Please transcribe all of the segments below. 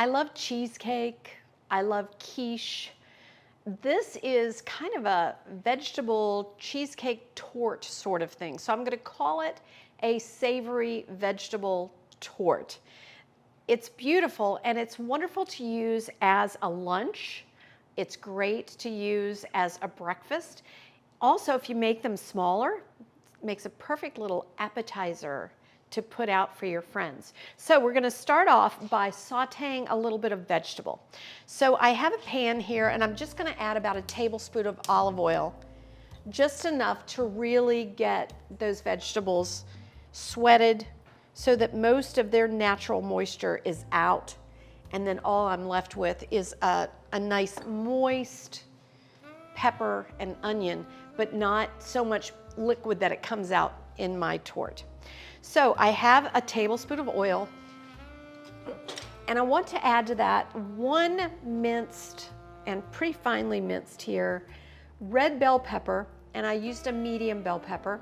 I love cheesecake. I love quiche. This is kind of a vegetable cheesecake torte sort of thing. So I'm going to call it a savory vegetable torte. It's beautiful and it's wonderful to use as a lunch. It's great to use as a breakfast. Also, if you make them smaller, it makes a perfect little appetizer to put out for your friends. So we're going to start off by sauteing a little bit of vegetable. So I have a pan here and I'm just going to add about a tablespoon of olive oil, just enough to really get those vegetables sweated so that most of their natural moisture is out. And then all I'm left with is a nice moist pepper and onion, but not so much liquid that it comes out in my torte. So I have a tablespoon of oil, and I want to add to that 1 minced and pretty finely minced here red bell pepper, and I used a medium bell pepper,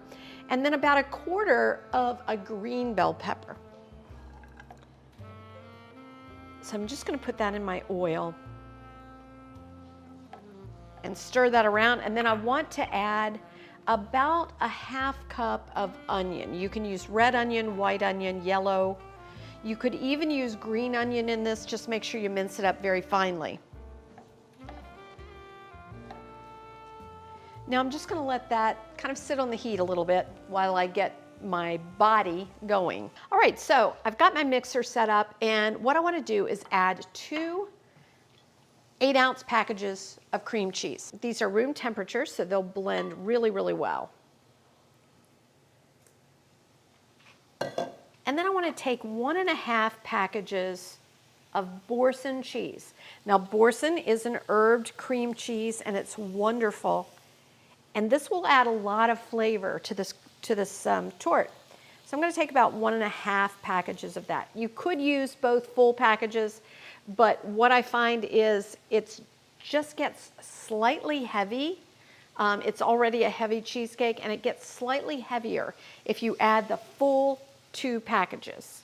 and then about 1/4 of a green bell pepper. So I'm just going to put that in my oil and stir that around, and then I want to add about a 1/2 cup of onion. You can use red onion, white onion, yellow. You could even use green onion in this, just make sure you mince it up very finely. Now I'm just going to let that kind of sit on the heat a little bit while I get my body going. All right, so I've got my mixer set up, and what I want to do is add 2 8-ounce packages of cream cheese. These are room temperature, so they'll blend really, really well. And then I want to take 1.5 packages of Boursin cheese. Now, Boursin is an herbed cream cheese, and it's wonderful. And this will add a lot of flavor to this torte. So I'm going to take about 1.5 packages of that. You could use both full packages, but what I find is it just gets slightly heavy. It's already a heavy cheesecake, and it gets slightly heavier if you add the full 2 packages.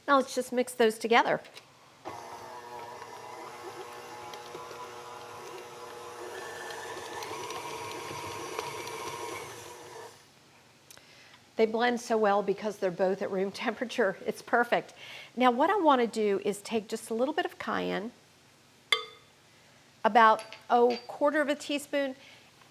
Now let's just mix those together. They blend so well because they're both at room temperature. It's perfect. Now what I want to do is take just a little bit of cayenne, about 1/4 teaspoon,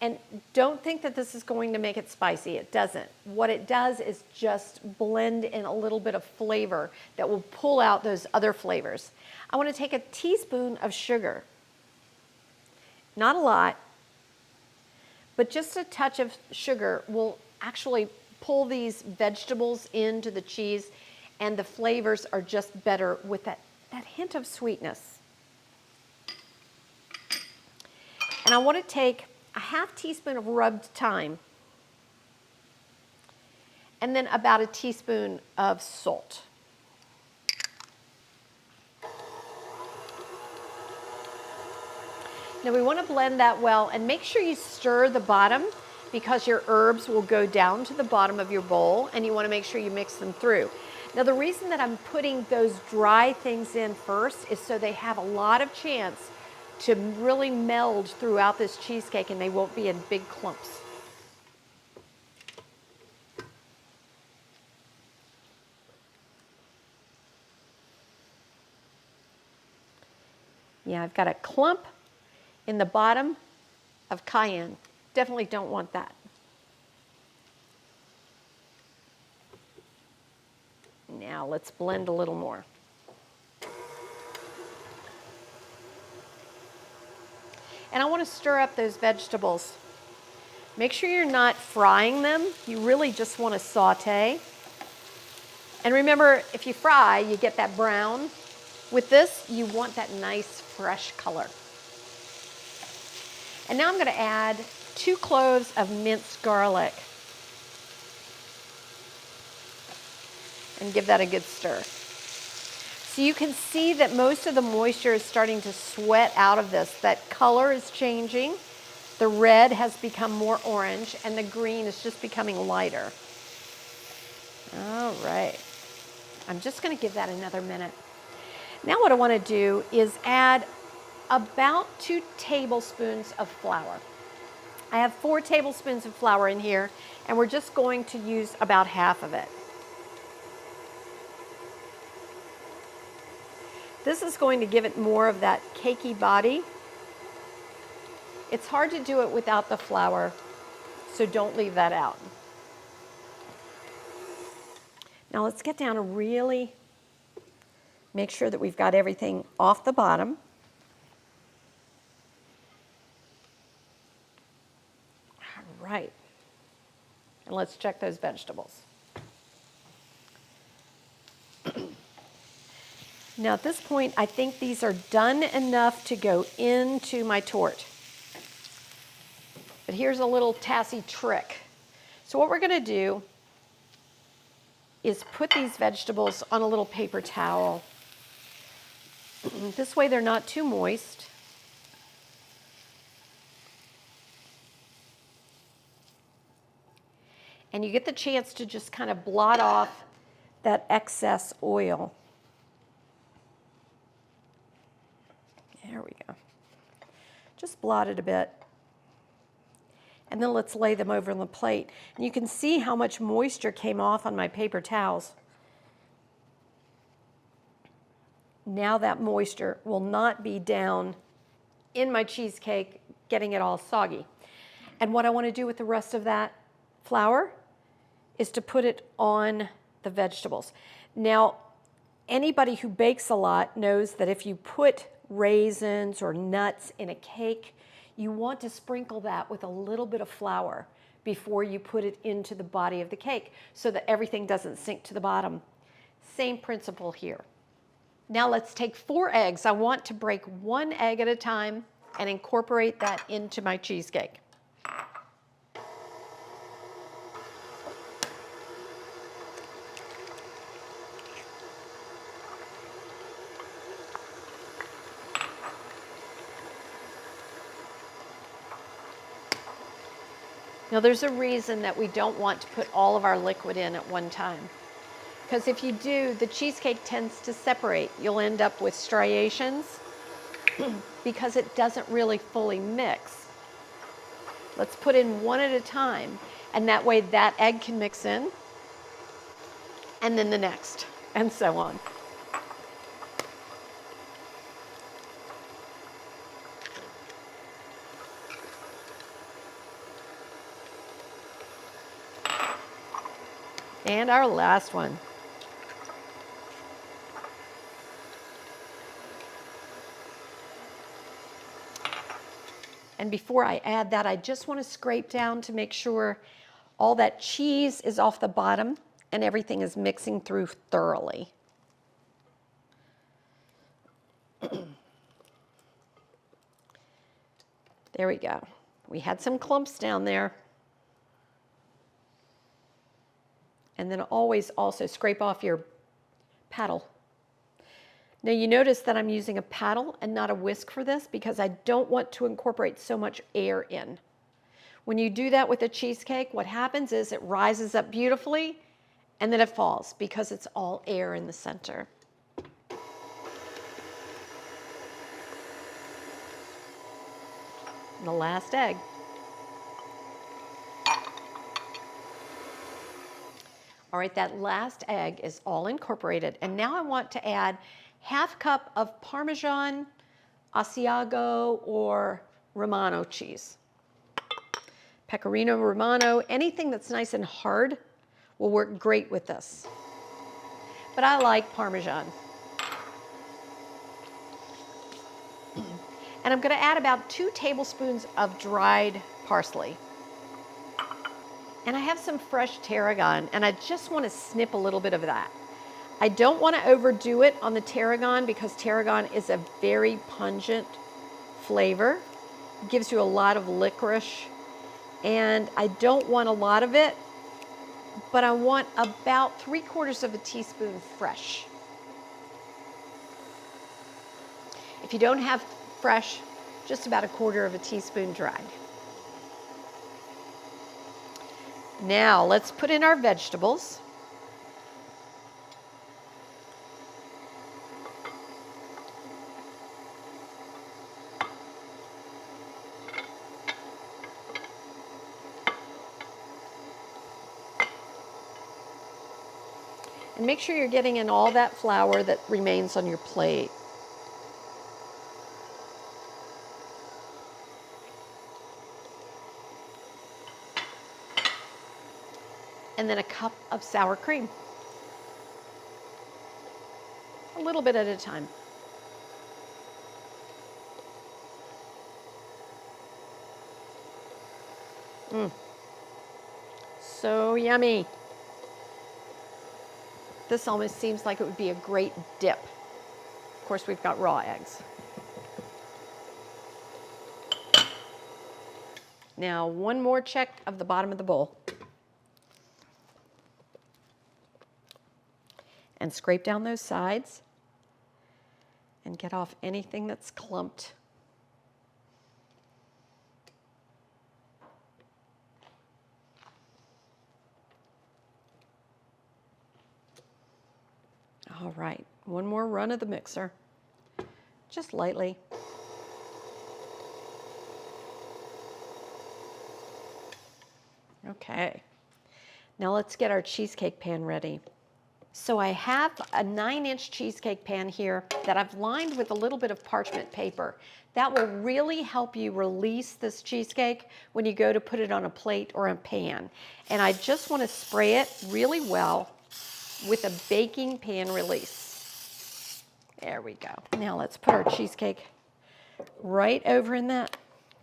and don't think that this is going to make it spicy. It doesn't. What it does is just blend in a little bit of flavor that will pull out those other flavors. I want to take a teaspoon of sugar. Not a lot, but just a touch of sugar will actually pull these vegetables into the cheese, and the flavors are just better with that hint of sweetness. And I want to take a 1/2 teaspoon of rubbed thyme, and then about a teaspoon of salt. Now we want to blend that well, and make sure you stir the bottom, because your herbs will go down to the bottom of your bowl, and you want to make sure you mix them through. Now the reason that I'm putting those dry things in first is so they have a lot of chance to really meld throughout this cheesecake, and they won't be in big clumps. Yeah, I've got a clump in the bottom of cayenne. Definitely don't want that. Now let's blend a little more. And I want to stir up those vegetables. Make sure you're not frying them. You really just want to saute. And remember, if you fry, you get that brown. With this, you want that nice fresh color. And now I'm going to add 2 cloves of minced garlic and give that a good stir. So you can see that most of the moisture is starting to sweat out of this. That color is changing. The red has become more orange, and the green is just becoming lighter. All right. I'm just going to give that another minute. Now what I want to do is add about 2 tablespoons of flour. I have 4 tablespoons of flour in here, and we're just going to use about half of it. This is going to give it more of that cakey body. It's hard to do it without the flour, so don't leave that out. Now let's get down and really make sure that we've got everything off the bottom. All right. And let's check those vegetables. Now at this point, I think these are done enough to go into my torte. But here's a little Tassie trick. So what we're going to do is put these vegetables on a little paper towel. This way they're not too moist. And you get the chance to just kind of blot off that excess oil. There we go. Just blot it a bit. And then let's lay them over on the plate. And you can see how much moisture came off on my paper towels. Now that moisture will not be down in my cheesecake, getting it all soggy. And what I want to do with the rest of that flour is to put it on the vegetables. Now, anybody who bakes a lot knows that if you put raisins or nuts in a cake, you want to sprinkle that with a little bit of flour before you put it into the body of the cake so that everything doesn't sink to the bottom. Same principle here. Now let's take 4 eggs. I want to break 1 egg at a time and incorporate that into my cheesecake. Now there's a reason that we don't want to put all of our liquid in at one time. Because if you do, the cheesecake tends to separate. You'll end up with striations because it doesn't really fully mix. Let's put in 1 at a time, and that way that egg can mix in, and then the next, and so on. And our last one. And before I add that, I just want to scrape down to make sure all that cheese is off the bottom and everything is mixing through thoroughly. There we go. We had some clumps down there. And then always also scrape off your paddle. Now you notice that I'm using a paddle and not a whisk for this because I don't want to incorporate so much air in. When you do that with a cheesecake, what happens is it rises up beautifully and then it falls because it's all air in the center. And the last egg. All right, that last egg is all incorporated. And now I want to add ½ cup of Parmesan, Asiago, or Romano cheese. Pecorino Romano, anything that's nice and hard will work great with this. But I like Parmesan. And I'm going to add about 2 tablespoons of dried parsley. And I have some fresh tarragon, and I just want to snip a little bit of that. I don't want to overdo it on the tarragon because tarragon is a very pungent flavor. It gives you a lot of licorice, and I don't want a lot of it, but I want about 3/4 of a teaspoon fresh. If you don't have fresh, just about 1/4 of a teaspoon dried. Now let's put in our vegetables. And make sure you're getting in all that flour that remains on your plate. And then a cup of sour cream. A little bit at a time. So yummy. This almost seems like it would be a great dip. Of course, we've got raw eggs. Now, one more check of the bottom of the bowl. And scrape down those sides and get off anything that's clumped. All right, one more run of the mixer, just lightly. Okay, now let's get our cheesecake pan ready. So I have a 9-inch cheesecake pan here that I've lined with a little bit of parchment paper. That will really help you release this cheesecake when you go to put it on a plate or a pan. And I just want to spray it really well with a baking pan release. There we go. Now let's put our cheesecake right over in that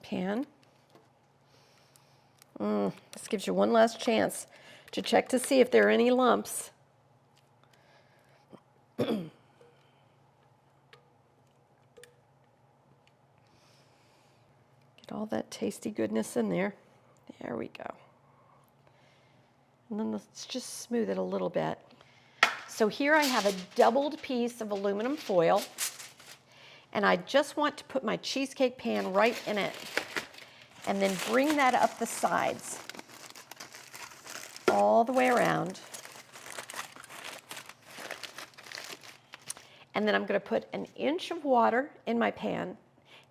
pan. This gives you one last chance to check to see if there are any lumps. Get all that tasty goodness in there. There we go. And then let's just smooth it a little bit. So here I have a doubled piece of aluminum foil, and I just want to put my cheesecake pan right in it and then bring that up the sides all the way around. And then I'm going to put an inch of water in my pan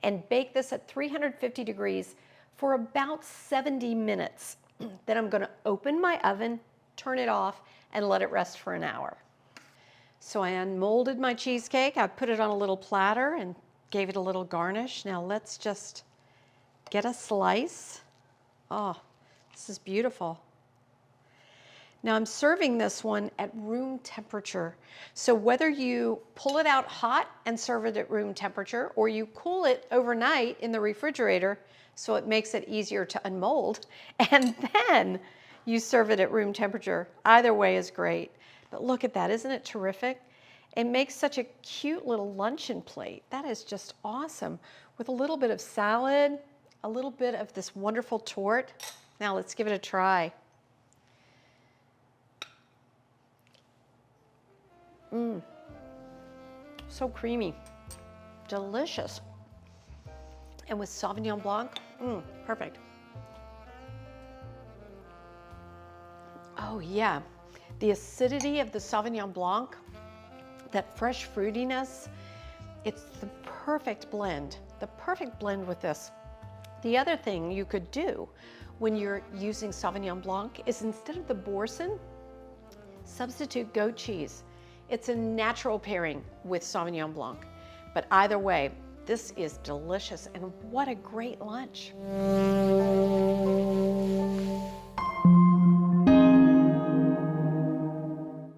and bake this at 350 degrees for about 70 minutes. Then I'm going to open my oven, turn it off, and let it rest for an hour. So I unmolded my cheesecake. I put it on a little platter and gave it a little garnish. Now let's just get a slice. Oh, this is beautiful. Now I'm serving this one at room temperature. So whether you pull it out hot and serve it at room temperature, or you cool it overnight in the refrigerator so it makes it easier to unmold, and then you serve it at room temperature, either way is great. But look at that, isn't it terrific? It makes such a cute little luncheon plate. That is just awesome. With a little bit of salad, a little bit of this wonderful torte. Now let's give it a try. So creamy, delicious. And with Sauvignon Blanc, perfect. Oh yeah, the acidity of the Sauvignon Blanc, that fresh fruitiness, it's the perfect blend with this. The other thing you could do when you're using Sauvignon Blanc is, instead of the Boursin, substitute goat cheese. It's a natural pairing with Sauvignon Blanc. But either way, this is delicious, and what a great lunch.